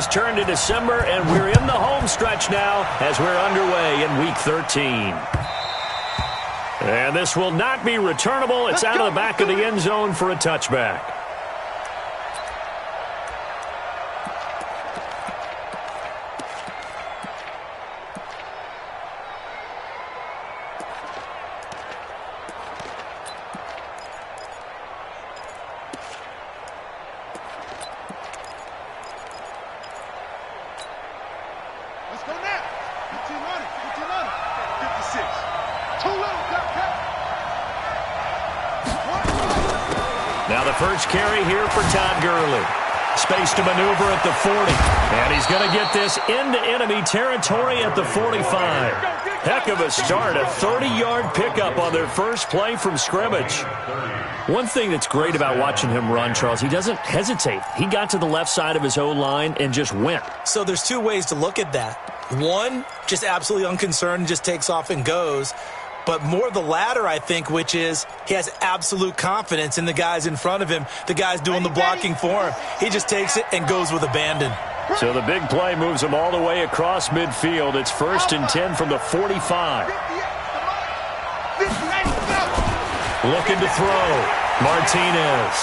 just turned to December, and we're in the home stretch now as we're underway in Week 13. And this will not be returnable. It's out of the back of the end zone for a touchback. Now the first carry here for Todd Gurley. Space to maneuver at the 40. And he's going to get this into enemy territory at the 45. Heck of a start, a 30-yard pickup on their first play from scrimmage. One thing that's great about watching him run, Charles, he doesn't hesitate. He got to the left side of his O-line and just went. So there's two ways to look at that. One, just absolutely unconcerned, just takes off and goes. But more the latter, I think, which is he has absolute confidence in the guys in front of him, the guys doing the blocking for him. He just takes it and goes with abandon. So the big play moves him all the way across midfield. It's 1st and 10 from the 45. Looking to throw. Martinez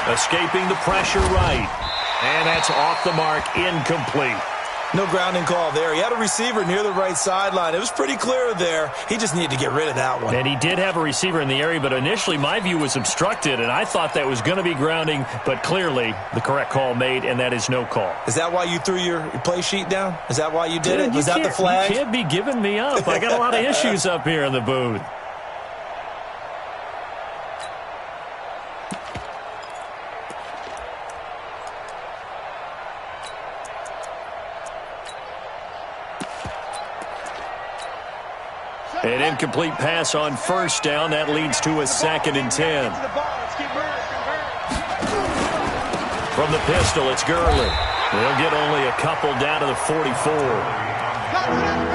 escaping the pressure right. And that's off the mark, incomplete. No grounding call there. He had a receiver near the right sideline. It was pretty clear there. He just needed to get rid of that one. And he did have a receiver in the area, but initially my view was obstructed, and I thought that was going to be grounding, but clearly the correct call made, and that is no call. Is that why you threw your play sheet down? Is that why you did it? Was that the flag? You can't be giving me up. I got a lot of issues up here in the booth. An incomplete pass on first down. That leads to a 2nd and 10. From the pistol, it's Gurley. They'll get only a couple down to the 44.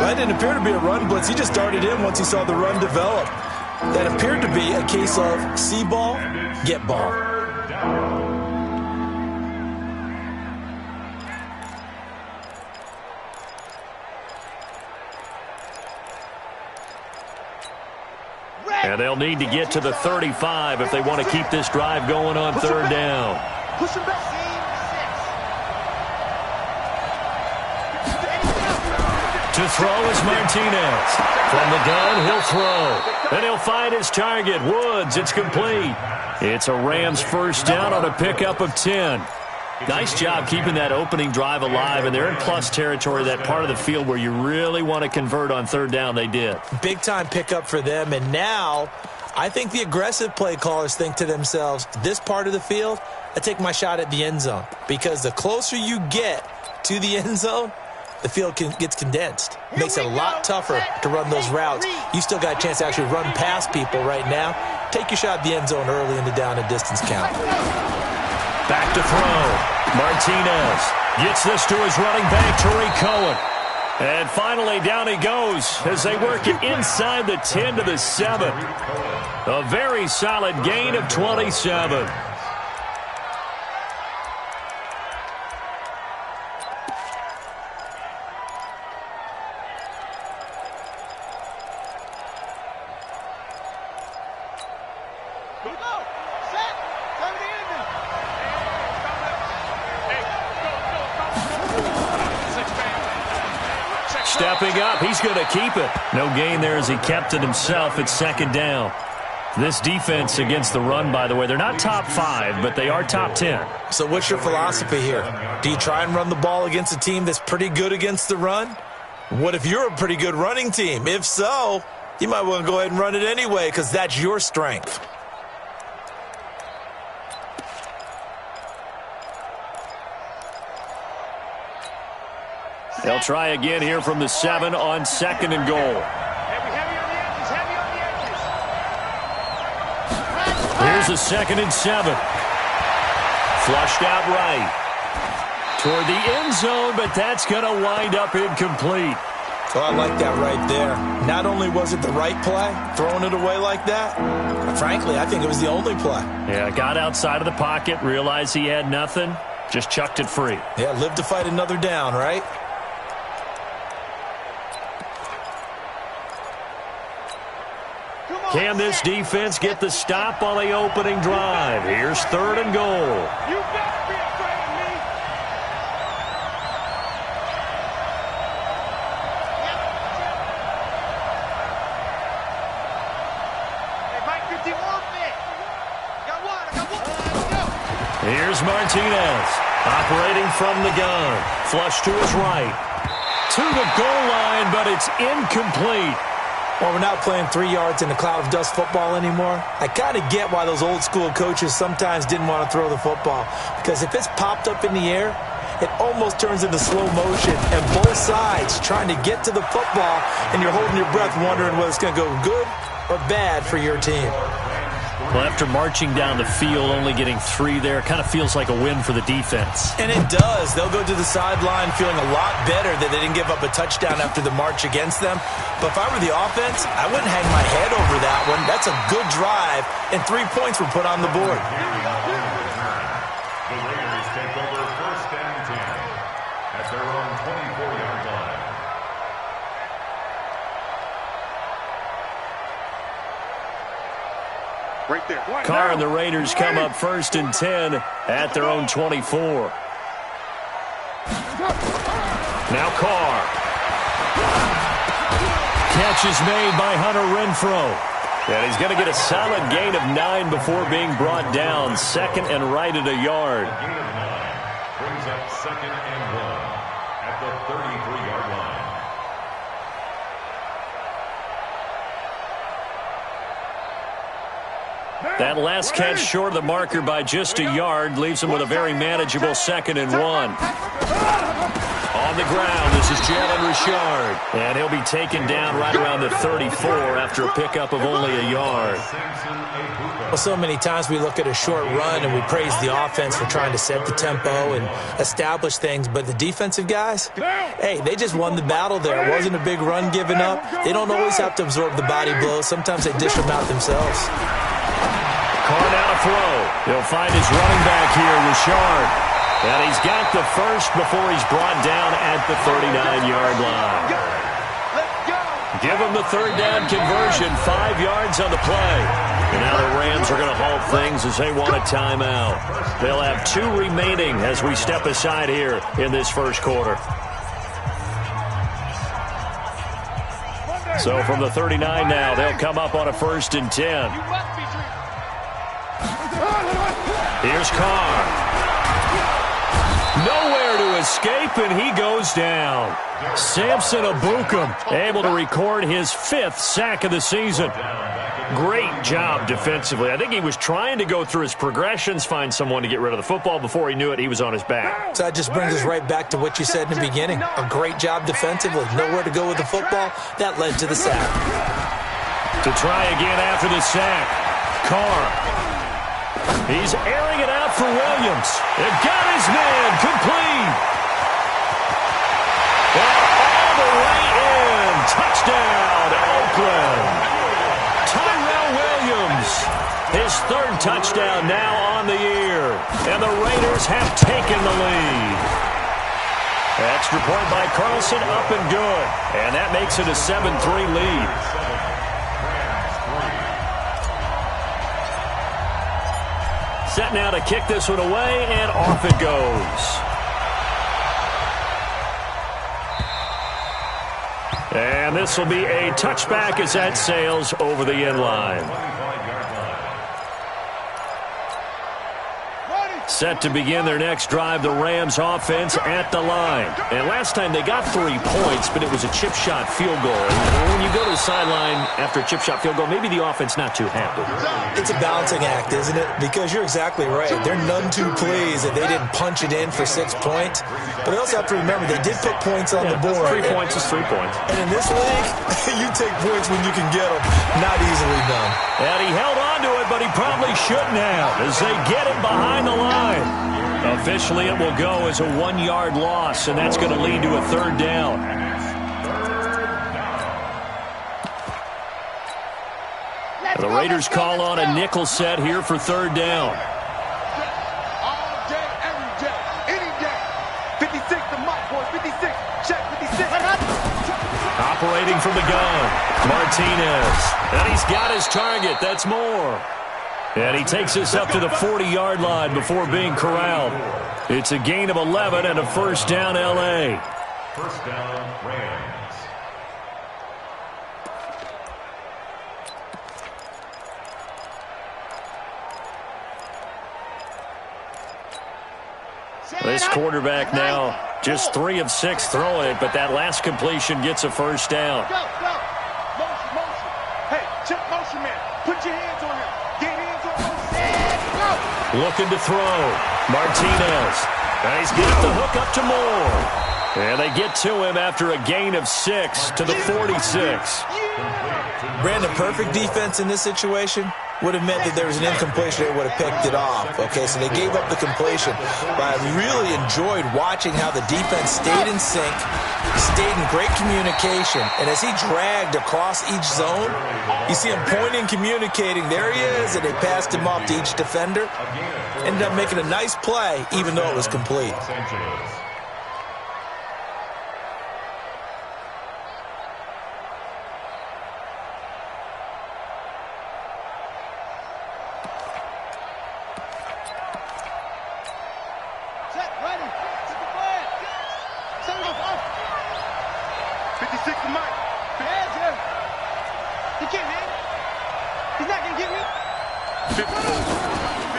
That didn't appear to be a run blitz. He just darted in once he saw the run develop. That appeared to be a case of see ball, get ball. And they'll need to get to the 35 if they want to keep this drive going on 3rd down. To throw is Martinez. From the gun, he'll throw. And he'll find his target, Woods. It's complete. It's a Rams first down on a pickup of 10. Nice job keeping that opening drive alive, and they're in plus territory, that part of the field where you really want to convert on 3rd down. They did. Big-time pickup for them, and now I think the aggressive play callers think to themselves, this part of the field, I take my shot at the end zone, because the closer you get to the end zone, the field gets condensed. Makes it a lot tougher to run those routes. You still got a chance to actually run past people right now. Take your shot at the end zone early in the down and distance count. Back to throw. Martinez gets this to his running back, Tariq Cohen. And finally, down he goes as they work it inside the 10 to the 7. A very solid gain of 27. Stepping up, he's going to keep it. No gain there as he kept it himself. It's 2nd down. This defense against the run, by the way, they're not top 5, but they are top 10. So what's your philosophy here? Do you try and run the ball against a team that's pretty good against the run? What if you're a pretty good running team? If so, you might want to go ahead and run it anyway because that's your strength. They'll try again here from the 7 on 2nd and goal. Here's a 2nd and 7. Flushed out right. Toward the end zone, but that's going to wind up incomplete. Oh, I like that right there. Not only was it the right play, throwing it away like that, frankly, I think it was the only play. Yeah, got outside of the pocket, realized he had nothing, Just chucked it free. Yeah, live to fight another down, right? Can this defense get the stop on the opening drive? Here's 3rd and goal. You better be afraid of me. Hey, Mike, 50 more minutes. Got one. Let's go. Here's Martinez, operating from the gun. Flush to his right. To the goal line, but it's incomplete. Well, we're not playing 3 yards in a cloud of dust football anymore. I kind of get why those old school coaches sometimes didn't want to throw the football. Because if it's popped up in the air, it almost turns into slow motion. And both sides trying to get to the football, and you're holding your breath wondering whether it's going to go good or bad for your team. Well, after marching down the field, only getting 3 there, kind of feels like a win for the defense. And it does. They'll go to the sideline feeling a lot better that they didn't give up a touchdown after the march against them. But if I were the offense, I wouldn't hang my head over that one. That's a good drive, and 3 points were put on the board. The Raiders take over 1st and 10 at their own 24-yard line. Right there. Carr and the Raiders come up 1st and 10 at their own 24. Now Carr. Catch is made by Hunter Renfrow. And he's going to get a solid gain of 9 before being brought down. 2nd and right at a yard. A gain of 9 brings up 2nd and 1 at the 33-yard line. That last catch short of the marker by just a yard leaves him with a very manageable 2nd and 1. On the ground, this is Jalen Richard. And he'll be taken down right around the 34 after a pickup of only a yard. Well, so many times we look at a short run and we praise the offense for trying to set the tempo and establish things. But the defensive guys, hey, they just won the battle there. It wasn't a big run given up. They don't always have to absorb the body blows. Sometimes they dish them out themselves. Carr now to throw. He'll find his running back here, Richard. And he's got the first before he's brought down at the 39-yard line. Give him the 3rd down conversion, 5 yards on the play. And now the Rams are going to halt things as they want a timeout. They'll have 2 remaining as we step aside here in this first quarter. So from the 39 now, they'll come up on a 1st and 10. Here's Carr. Nowhere to escape, and he goes down. Samson Abukum able to record his 5th sack of the season. Great job defensively. I think he was trying to go through his progressions, find someone to get rid of the football. Before he knew it, he was on his back. So that just brings us right back to what you said in the beginning. A great job defensively. Nowhere to go with the football. That led to the sack. To try again after the sack. Carr. He's airing it out for Williams. It got his man complete. And all the way in. Touchdown, Oakland. Tyrell Williams. His 3rd touchdown now on the year. And the Raiders have taken the lead. Extra point by Carlson, up and good. And that makes it a 7-3 lead. Set now to kick this one away, and off it goes. And this will be a touchback as that sails over the end line. Set to begin their next drive, the Rams offense at the line. And last time they got 3 points, but it was a chip shot field goal. And when you go to the sideline after a chip shot field goal, maybe the offense not too happy. It's a balancing act, isn't it? Because you're exactly right. They're none too pleased that they didn't punch it in for 6 points. But they also have to remember they did put points on the board. 3 points is 3 points. And in this league, you take points when you can get them. Not easily done. And he held on to it, but he probably shouldn't have as they get him behind the line. Officially, it will go as a 1-yard loss, and that's going to lead to a 3rd down. And the Raiders call on a nickel set here for 3rd down. All day, every day. 56. Check 56. Operating from the gun, Martinez. And he's got his target. That's more. And he takes us up to the 40-yard line before being corralled. It's a gain of 11 and a first down, L.A. First down, Rams. This quarterback now just 3 of 6 throwing it, but that last completion gets a first down. Go, go. Motion, motion. Hey, check motion, man. Put your hands on him. Get hands on motion. Go. Looking to throw. Martinez. And he's got the hook up to Moore. And they get to him after a gain of 6 to the 46. Brandon, perfect defense in this situation would have meant that there was an incompletion. They would have picked it off. Okay, so they gave up the completion. But I really enjoyed watching how the defense stayed in sync, stayed in great communication. And as he dragged across each zone, you see him pointing, communicating. There he is, and they passed him off to each defender. Ended up making a nice play, even though it was complete.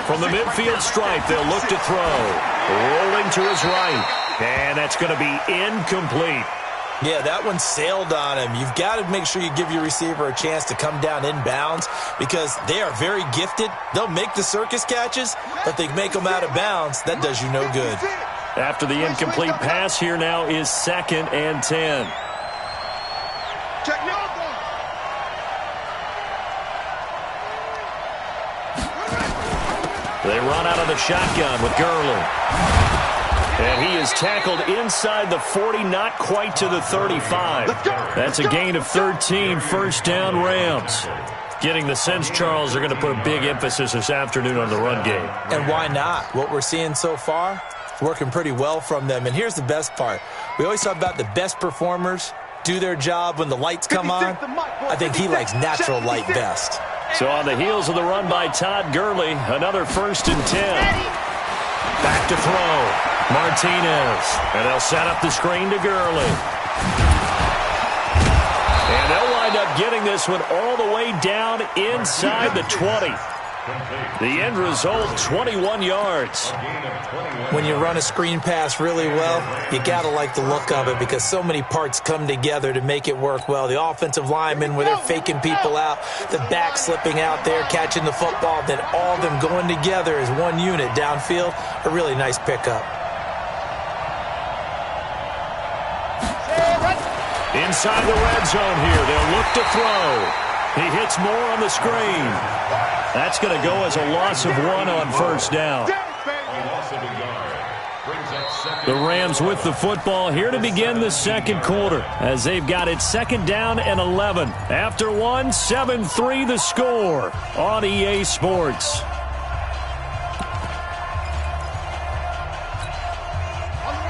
From the midfield stripe, they'll look to throw. Rolling to his right. And that's going to be incomplete. Yeah, that one sailed on him. You've got to make sure you give your receiver a chance to come down inbounds because they are very gifted. They'll make the circus catches, but they make them out of bounds. That does you no good. After the incomplete pass, here now is 2nd and 10. Check me out. They run out of the shotgun with Gurley. And he is tackled inside the 40, not quite to the 35. That's a gain of 13, first down Rams. Getting the sense, Charles, they're going to put a big emphasis this afternoon on the run game. And why not? What we're seeing so far, working pretty well from them. And here's the best part. We always talk about the best performers do their job when the lights come on. I think he likes natural light best. So on the heels of the run by Todd Gurley, another 1st and 10. Back to throw. Martinez. And they'll set up the screen to Gurley. And they'll wind up getting this one all the way down inside the 20. The end result, 21 yards. When you run a screen pass really well, you got to like the look of it because so many parts come together to make it work well. The offensive linemen, where they're faking people out, the back slipping out there, catching the football, then all of them going together as one unit downfield. A really nice pickup. Inside the red zone here, they'll look to throw. He hits Moore on the screen. That's going to go as a loss of 1 on first down. The Rams with the football here to begin the second quarter as they've got it 2nd down and 11. After 1, 7-3 the score on EA Sports.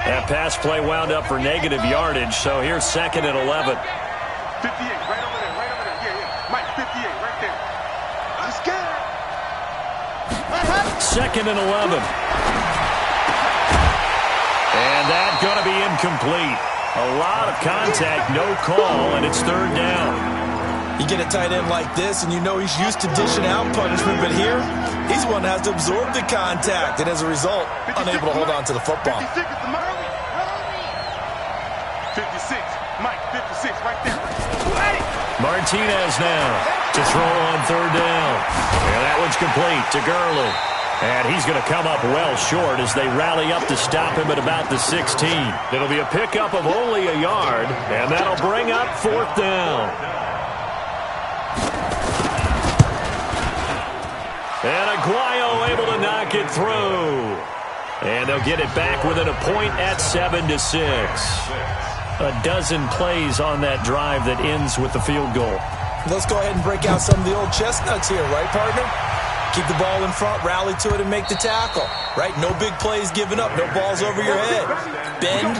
That pass play wound up for negative yardage, so here's 2nd and 11. 58, right over there, right over there. Yeah. Mike, 58, right there. I'm scared. 2nd and 11. And that's going to be incomplete. A lot of contact, no call, and it's 3rd down. You get a tight end like this, and you know he's used to dishing out punishment, but here, he's one that has to absorb the contact, and as a result, unable to hold on to the football. 56 is the Mike. 56, Mike, 56, right there. Martinez now to throw on 3rd down. And that one's complete to Gurley. And he's going to come up well short as they rally up to stop him at about the 16. It'll be a pickup of only a yard, and that'll bring up 4th down. And Aguayo able to knock it through. And they'll get it back within a point at 7-6. A dozen plays on that drive that ends with the field goal. Let's go ahead and break out some of the old chestnuts here, right, partner? Keep the ball in front, rally to it, and make the tackle, right? No big plays given up, no balls over your head. Bend,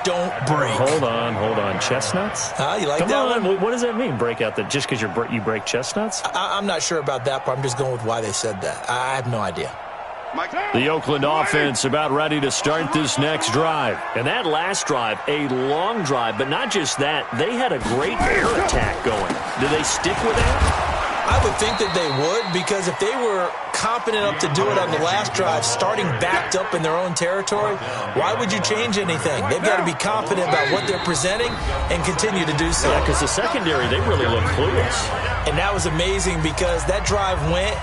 don't break. Hold on. Chestnuts? You like Come that on. one? What does that mean, break out just because you break chestnuts? I'm not sure about that part. I'm just going with why they said that. I have no idea. The Oakland offense about ready to start this next drive. And that last drive, a long drive, but not just that. They had a great air attack going. Do they stick with that? I would think that they would, because if they were competent enough to do it on the last drive, starting backed up in their own territory, why would you change anything? They've got to be confident about what they're presenting and continue to do so. Yeah, because the secondary, they really look clueless. And that was amazing because that drive went,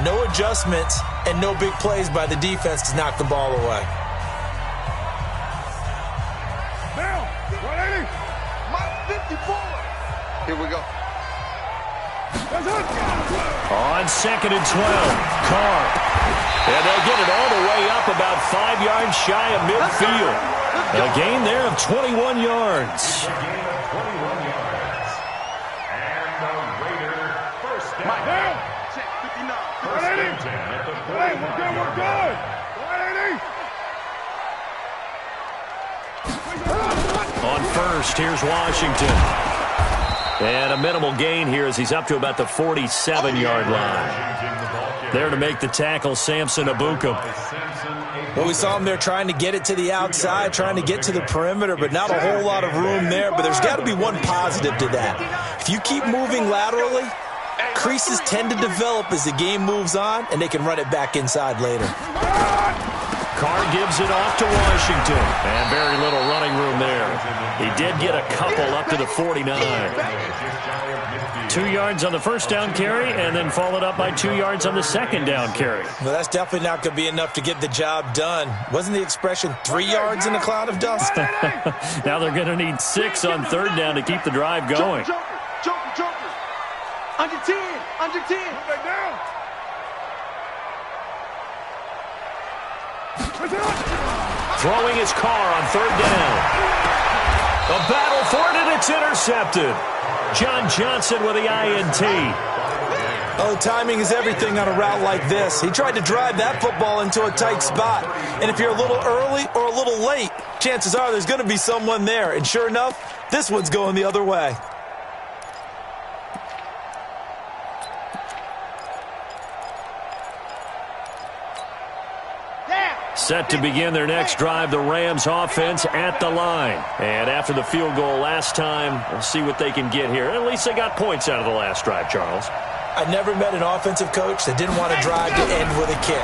no adjustments, and no big plays by the defense to knock the ball away. Now, 180. My 54. Here we go. On 2nd and 12, Carr. And they'll get it all the way up about 5 yards shy of midfield. A gain there of 21 yards. And the Raider first down. Check 59. First and 10 at the 40. Hey, we're good. 180. On first, here's Washington. And a minimal gain here as he's up to about the 47-yard line. There to make the tackle, Samson Abukum. Well, we saw him there trying to get it to the outside, trying to get to the perimeter, but not a whole lot of room there. But there's got to be one positive to that. If you keep moving laterally, creases tend to develop as the game moves on, and they can run it back inside later. Carr gives it off to Washington. And very little running room there. He did get a couple up to the 49. 2 yards on the first down carry, and then followed up by 2 yards on the second down carry. Well, that's definitely not going to be enough to get the job done. Wasn't the expression 3 yards in a cloud of dust? Now they're going to need 6 on third down to keep the drive going. Joker. Under 10. Back down. Throwing his Carr on third down. A battle for it, and it's intercepted. John Johnson with the INT. Oh, timing is everything on a route like this. He tried to drive that football into a tight spot. And if you're a little early or a little late, chances are there's going to be someone there. And sure enough, this one's going the other way. Set to begin their next drive, the Rams offense at the line. And after the field goal last time, we'll see what they can get here. At least they got points out of the last drive, Charles. I never met an offensive coach that didn't want to drive to end with a kick.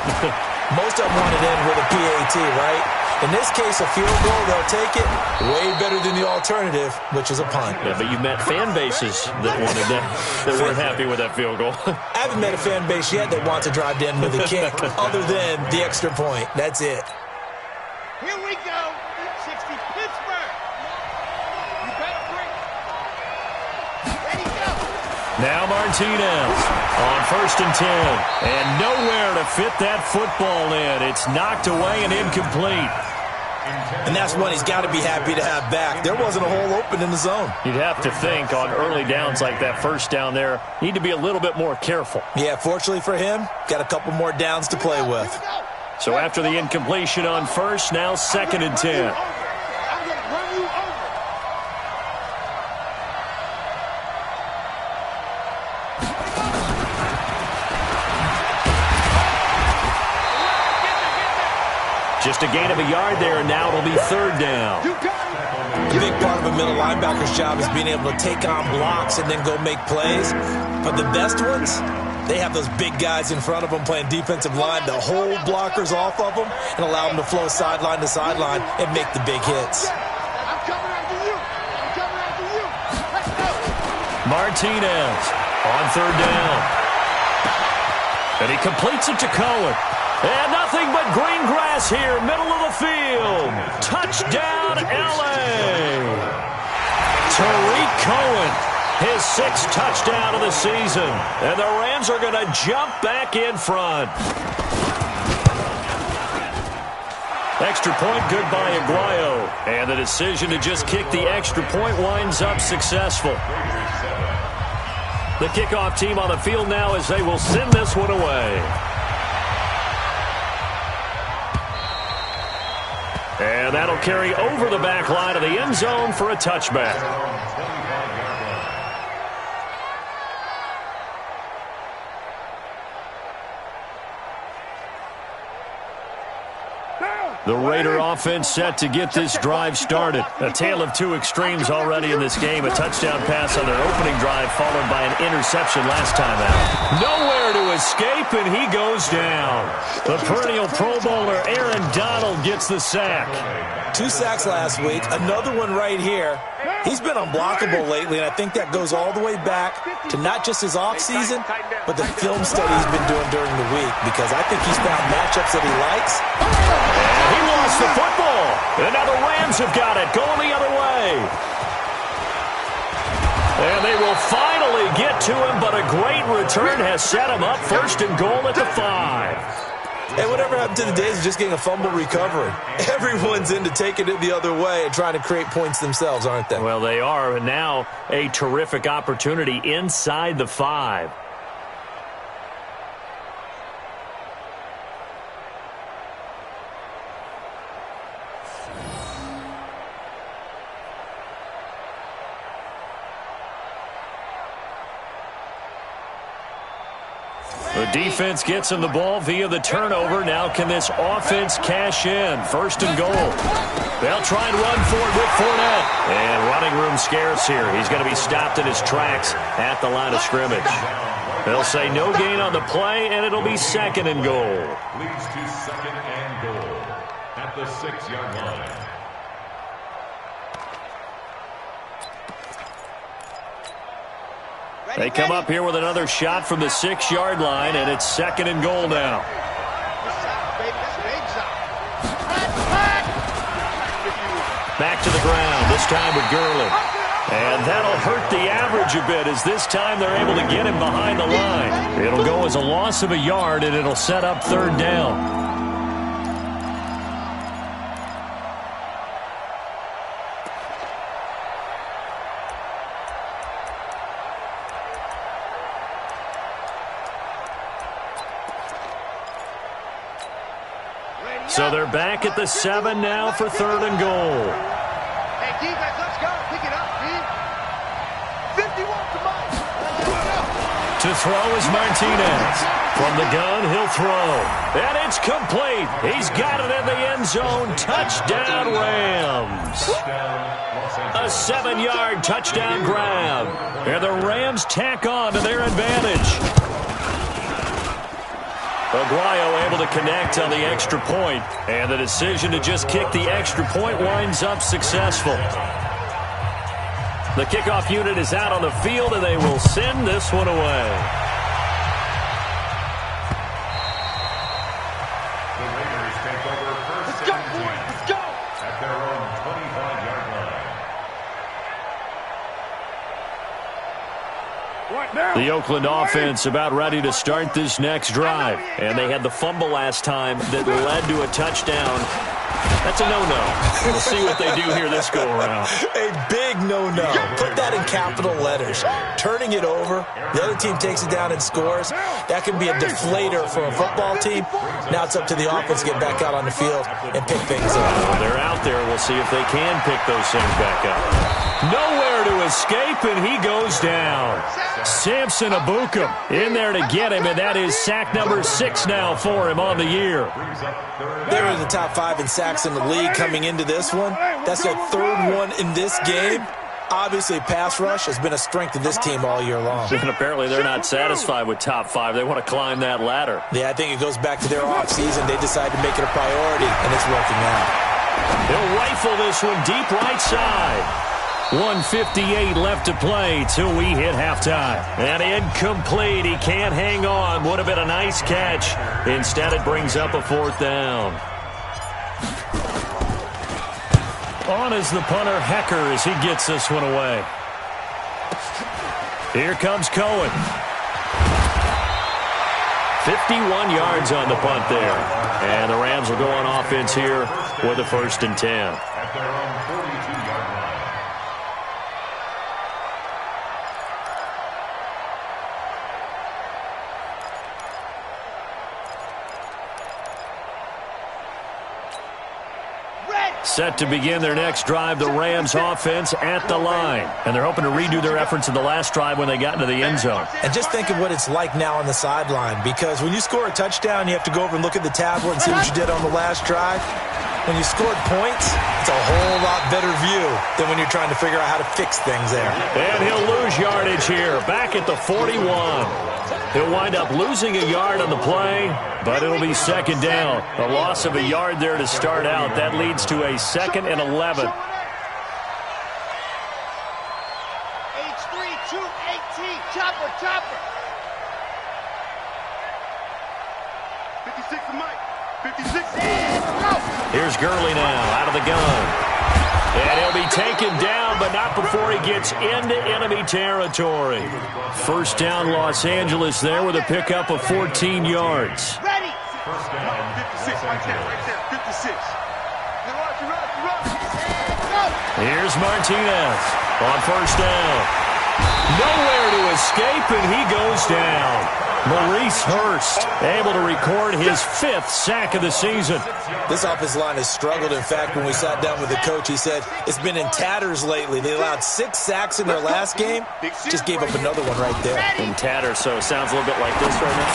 Most of them want to end with a PAT, right? In this case, a field goal, they'll take it way better than the alternative, which is a punt. Yeah, but you've met fan bases that wanted that, that weren't happy with that field goal. I haven't met a fan base yet that wants to drive to end with a kick, other than the extra point. That's it. Here we go. 60 Pittsburgh. You better bring it. Ready, go. Now Martinez on 1st and 10. And nowhere to fit that football in. It's knocked away and incomplete. And that's one he's got to be happy to have back. There wasn't a hole open in the zone. You'd have to think on early downs like that first down there, need to be a little bit more careful. Yeah, fortunately for him, got a couple more downs to play with. So after the incompletion on first, now 2nd and 10. I'm going to run you over. Just a gain of a yard there, and now it'll be 3rd down. A big part of a middle linebacker's job is being able to take on blocks and then go make plays. But the best ones, they have those big guys in front of them playing defensive line to hold blockers off of them and allow them to flow sideline to sideline and make the big hits. I'm coming after you. Let's go. Martinez on 3rd down. And he completes it to Cohen. And nothing but green grass here, middle of the field. Touchdown, L.A. Tariq Cohen, his 6th touchdown of the season. And the Rams are going to jump back in front. Extra point, good by Aguayo. And the decision to just kick the extra point winds up successful. The kickoff team on the field now as they will send this one away. And that'll carry over the back line of the end zone for a touchback. The Raider offense set to get this drive started. A tale of two extremes already in this game. A touchdown pass on their opening drive followed by an interception last time out. Nowhere to escape, and he goes down. The perennial Pro Bowler Aaron Donald gets the sack. 2 sacks last week, another one right here. He's been unblockable lately, and I think that goes all the way back to not just his offseason, but the film study he's been doing during the week, because I think he's found matchups that he likes. He lost the football, and now the Rams have got it, going the other way. And they will finally get to him, but a great return has set him up 1st and goal at the 5. Hey, whatever happened to the days of just getting a fumble recovery? Everyone's into taking it the other way and trying to create points themselves, aren't they? Well, they are, and now a terrific opportunity inside the 5. The defense gets him the ball via the turnover. Now can this offense cash in? 1st and goal. They'll try and run for it with Fournette. And running room scarce here. He's going to be stopped in his tracks at the line of scrimmage. They'll say no gain on the play, and it'll be 2nd and goal. Leads to 2nd and goal at the 6-yard line. They come up here with another shot from the 6-yard line, and it's 2nd and goal now. Back to the ground, this time with Gurley. And that'll hurt the average a bit, as this time they're able to get him behind the line. It'll go as a loss of a yard, and it'll set up 3rd down. So they're back at the 7 now for 3rd and goal. Hey, defense, let's go. Pick it up, D. 51, come on. To throw is Martinez. From the gun, he'll throw. And it's complete. He's got it in the end zone. Touchdown, Rams. A 7-yard touchdown grab. And the Rams tack on to their advantage. Aguayo able to connect on the extra point, and the decision to just kick the extra point winds up successful. The kickoff unit is out on the field, and they will send this one away. The Raiders take over 1st and 10 Let's go. at their own 25-yard line. The Oakland offense about ready to start this next drive. And they had the fumble last time that led to a touchdown. That's a no-no. We'll see what they do here this go-around. A big no-no. Put that in capital letters. Turning it over, the other team takes it down and scores. That can be a deflator for a football team. Now it's up to the offense to get back out on the field and pick things up. They're out there. We'll see if they can pick those things back up. Nowhere to escape, and he goes down. Samson Abukum in there to get him, and that is sack number 6 now for him on the year. They were in the top 5 in sacks in the league coming into this one. That's their 3rd one in this game. Obviously, pass rush has been a strength of this team all year long. And apparently they're not satisfied with top 5. They want to climb that ladder. Yeah, I think it goes back to their offseason. They decided to make it a priority, and it's working out. He'll rifle this one deep right side. 1:58 left to play till we hit halftime. And incomplete. He can't hang on. Would have been a nice catch. Instead, it brings up a 4th down. On is the punter, Hecker, as he gets this one away. Here comes Cohen. 51 yards on the punt there. And the Rams will go on offense here with a 1st and 10. At their own 42-yard line. Red. Set to begin their next drive, the Rams offense at the line. And they're hoping to redo their efforts in the last drive when they got into the end zone. And just think of what it's like now on the sideline, because when you score a touchdown, you have to go over and look at the tablet and see what you did on the last drive. When you scored points, it's a whole lot better view than when you're trying to figure out how to fix things there. And he'll lose yardage here, back at the 41. He'll wind up losing a yard on the play, but it'll be second down. A loss of a yard there to start out. That leads to a 2nd and 11. H3, 218, chopper, chopper. 56 to Mike. 56. Here's Gurley now, out of the gun. And he'll be taken down, but not before he gets into enemy territory. First down, Los Angeles there with a pickup of 14 yards. Ready. First down, 56, right there, 56. Here's Martinez on first down. Nowhere to escape, and he goes down. Maurice Hurst able to record his 5th sack of the season. This offensive line has struggled. In fact, when we sat down with the coach, he said it's been in tatters lately. They allowed 6 sacks in their last game. Just gave up another one right there. In tatters, so it sounds a little bit like this right now.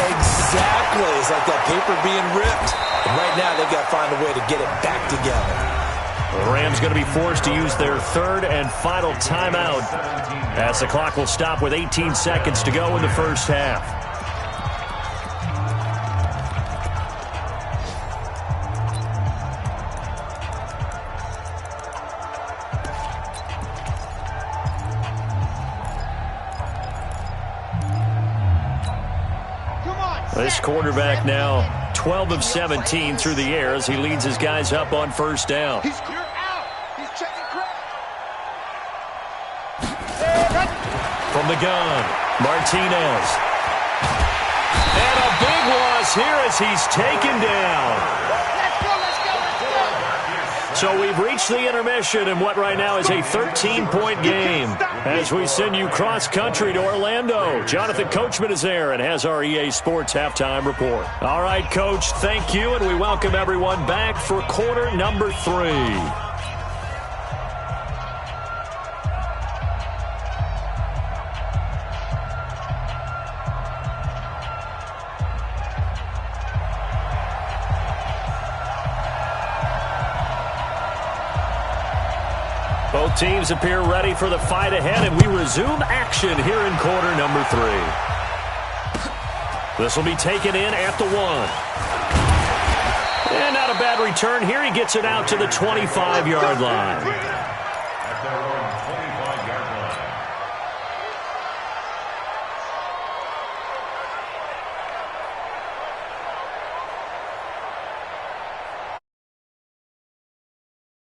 Exactly. It's like that paper being ripped. And right now, they've got to find a way to get it back together. The Rams going to be forced to use their 3rd and final timeout as the clock will stop with 18 seconds to go in the first half. This quarterback now 12 of 17 through the air as he leads his guys up on first down. You're out. He's checking crack. From the gun, Martinez. And a big loss here as he's taken down. Let's go, let's go, let's go. So we've reached the intermission in what right now is a 13-point game as we send you cross-country to Orlando. Jonathan Coachman is there and has our EA Sports halftime report. All right, Coach, thank you, and we welcome everyone back for quarter number 3. Both teams appear ready for the fight ahead, and we resume action here in quarter number 3. This will be taken in at the 1. And not a bad return here. He gets it out to the 25-yard line.